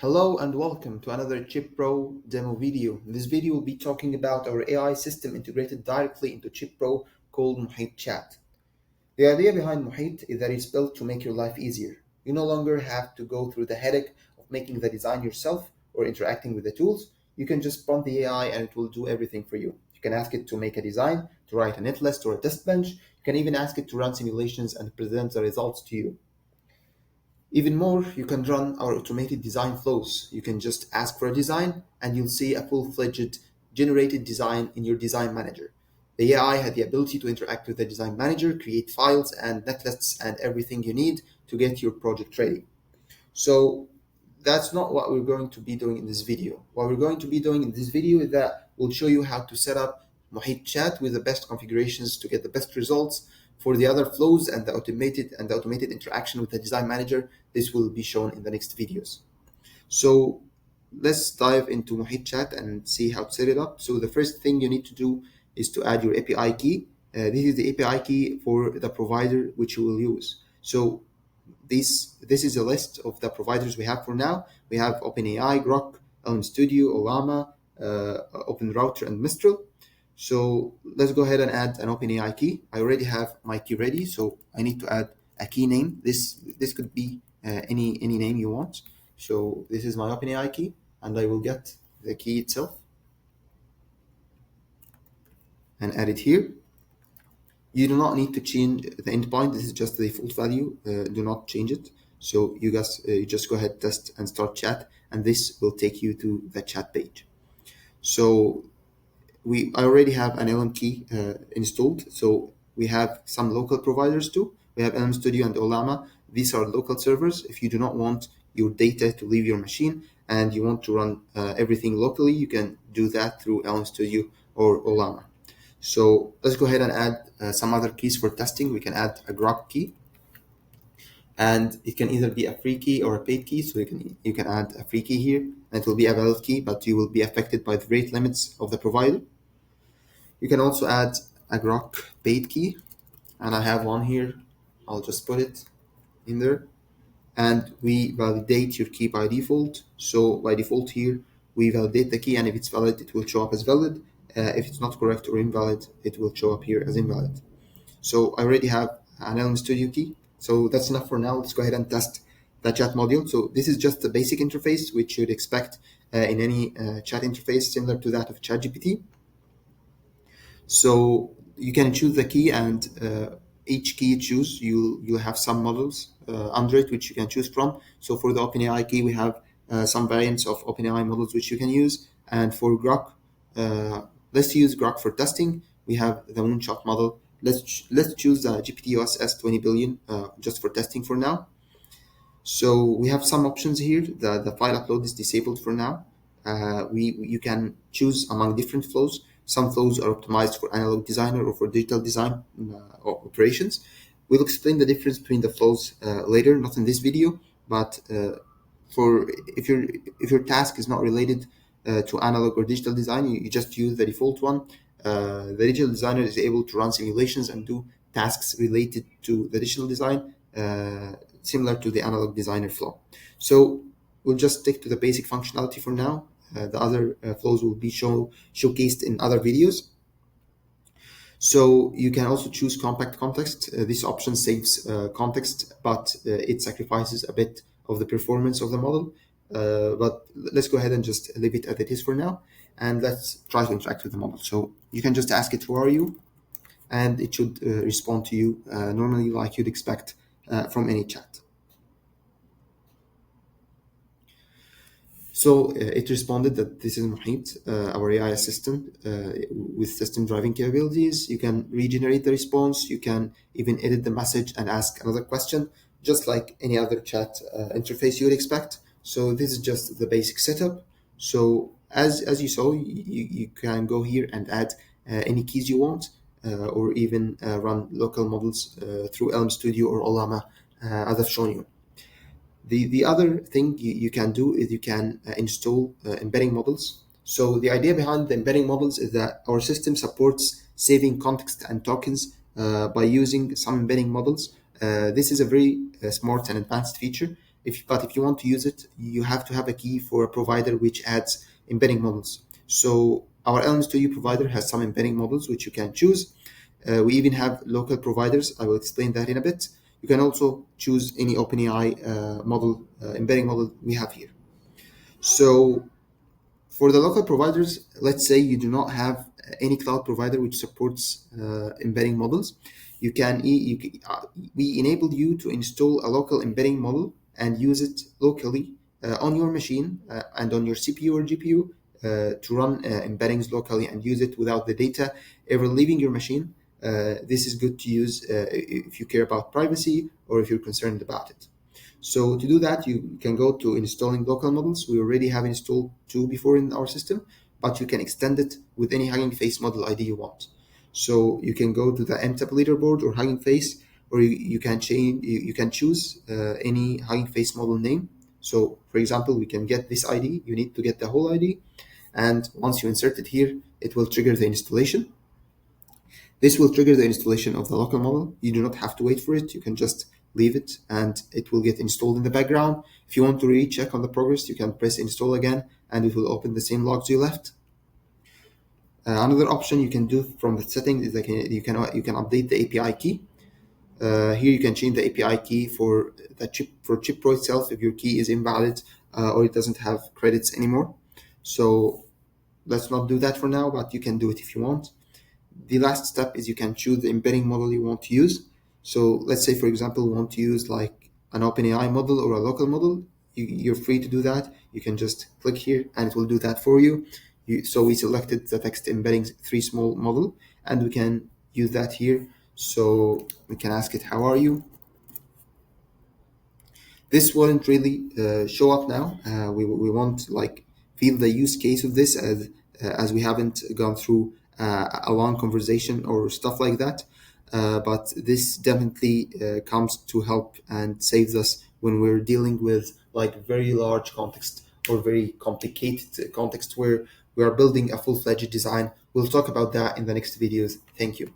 Hello and welcome to another Chipro demo video. In this video, we'll be talking about our AI system integrated directly into Chipro called Muhit Chat. The idea behind Muhit is that it's built to make your life easier. You no longer have to go through the headache of making the design yourself or interacting with the tools. You can just prompt the AI and it will do everything for you. You can ask it to make a design, to write a netlist or a test bench. You can even ask it to run simulations and present the results to you. Even more, you can run our automated design flows. You can just ask for a design and you'll see a full-fledged generated design in your design manager. The AI had the ability to interact with the design manager, create files and netlists and everything you need to get your project ready. So that's not what we're going to be doing in this video. What we're going to be doing in this video is that we'll show you how to set up Mohit Chat with the best configurations to get the best results. For the other flows and the automated interaction with the design manager, this will be shown in the next videos. So let's dive into Mohit Chat and see how to set it up. So the first thing you need to do is to add your API key. This is the API key for the provider which you will use. So this is a list of the providers we have for now. We have OpenAI, Grok, Elm Studio, Olama, OpenRouter, and Mistral. So let's go ahead and add an OpenAI key. I already have my key ready, so I need to add a key name. This could be any name you want. So this is my OpenAI key, and I will get the key itself and add it here. You do not need to change the endpoint. This is just the default value. Do not change it. So you guys, you just go ahead, test, and start chat, and this will take you to the chat page. So I already have an LM key installed. So we have some local providers too. We have LM Studio and Olama. These are local servers. If you do not want your data to leave your machine and you want to run everything locally, you can do that through LM Studio or Olama. So let's go ahead and add some other keys for testing. We can add a Grok key, and it can either be a free key or a paid key. So you can add a free key here, and it will be a valid key, but you will be affected by the rate limits of the provider. You can also add a Grok paid key, and I have one here. I'll just put it in there, and we validate your key by default. So by default here, we validate the key, and if it's valid, it will show up as valid. If it's not correct or invalid, it will show up here as invalid. So I already have an Elm Studio key. So that's enough for now. Let's go ahead and test the chat module. So this is just the basic interface, which you'd expect in any chat interface similar to that of ChatGPT. So you can choose the key, and each key you choose, you'll have some models under it which you can choose from. So for the OpenAI key, we have some variants of OpenAI models which you can use. And for Grok, let's use Grok for testing. We have the Moonshot model. Let's choose the GPT-OS S20 billion just for testing for now. So we have some options here. The file upload is disabled for now. You can choose among different flows. Some flows are optimized for analog designer or for digital design operations. We'll explain the difference between the flows later, not in this video, but for if your task is not related to analog or digital design, you just use the default one. The digital designer is able to run simulations and do tasks related to the digital design, similar to the analog designer flow. So we'll just stick to the basic functionality for now. The other flows will be showcased in other videos. So you can also choose compact context. This option saves context, but it sacrifices a bit of the performance of the model. But let's go ahead and just leave it as it is for now, and let's try to interact with the model. So you can just ask it, who are you? And it should respond to you normally like you'd expect from any chat. So it responded that this is Mohit, our AI assistant with system driving capabilities. You can regenerate the response. You can even edit the message and ask another question, just like any other chat interface you would expect. So this is just the basic setup. So as you saw, you can go here and add any keys you want, or even run local models through Elm Studio or Olama, as I've shown you. The other thing you can do is you can install embedding models. So the idea behind the embedding models is that our system supports saving context and tokens by using some embedding models. This is a very smart and advanced feature. But if you want to use it, you have to have a key for a provider which adds embedding models. So our Element Studio provider has some embedding models which you can choose. We even have local providers. I will explain that in a bit. You can also choose any OpenAI model, embedding model we have here. So for the local providers, let's say you do not have any cloud provider which supports embedding models, we enable you to install a local embedding model and use it locally on your machine and on your CPU or GPU to run embeddings locally and use it without the data ever leaving your machine. This is good to use if you care about privacy or if you're concerned about it. So to do that, you can go to installing local models. We already have installed two before in our system, but you can extend it with any Hugging Face model ID you want. So you can go to the MTAP leaderboard or Hugging Face, or you can change. You can choose any Hugging Face model name. So, for example, we can get this ID. You need to get the whole ID, and once you insert it here, it will trigger the installation. This will trigger the installation of the local model. You do not have to wait for it. You can just leave it and it will get installed in the background. If you want to recheck on the progress, you can press install again and it will open the same logs you left. Another option you can do from the settings is you can update the API key. Here you can change the API key for Chipro itself if your key is invalid or it doesn't have credits anymore. So let's not do that for now, but you can do it if you want. The last step is you can choose the embedding model you want to use. So let's say, for example, we want to use like an OpenAI model or a local model. You're free to do that. You can just click here and it will do that for you. So we selected the text embedding 3 small model and we can use that here. So we can ask it, how are you? This won't really show up now. We won't like feel the use case of this as we haven't gone through a long conversation or stuff like that. But this definitely comes to help and saves us when we're dealing with like very large context or very complicated context where we are building a full-fledged design. We'll talk about that in the next videos. Thank you.